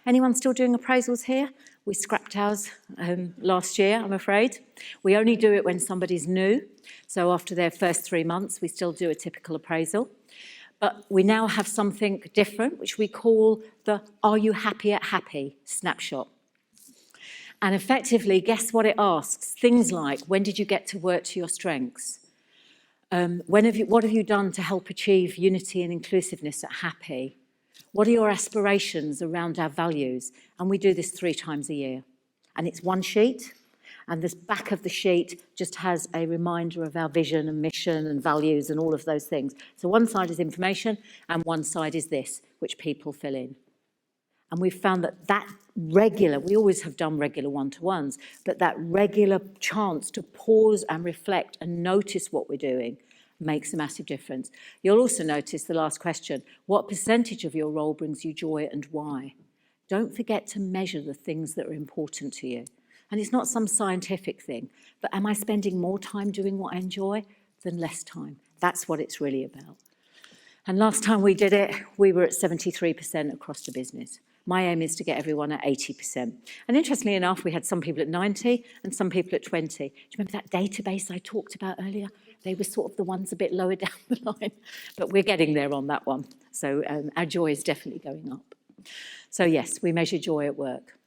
Anyone still doing appraisals here? We scrapped ours last year, I'm afraid. We only do it when somebody's new. So after their first 3 months, we still do a typical appraisal. But we now have something different, which we call the Are You Happy at Happy snapshot. And effectively, guess what it asks? Things like, when did you get to work to your strengths? What have you done to help achieve unity and inclusiveness at Happy? What are your aspirations around our values? And we do this 3 times a year. And it's one sheet, and the back of the sheet just has a reminder of our vision and mission and values and all of those things. So one side is information, and one side is this, which people fill in. And we've found that regular, we always have done regular one-to-ones, but that regular chance to pause and reflect and notice what we're doing makes a massive difference. You'll also notice the last question, what percentage of your role brings you joy and why? Don't forget to measure the things that are important to you. And it's not some scientific thing, but am I spending more time doing what I enjoy than less time? That's what it's really about. And last time we did it, we were at 73% across the business. My aim is to get everyone at 80%. And interestingly enough, we had some people at 90 and some people at 20. Do you remember that database I talked about earlier? They were sort of the ones a bit lower down the line, but we're getting there on that one. So our joy is definitely going up. So yes, we measure joy at work.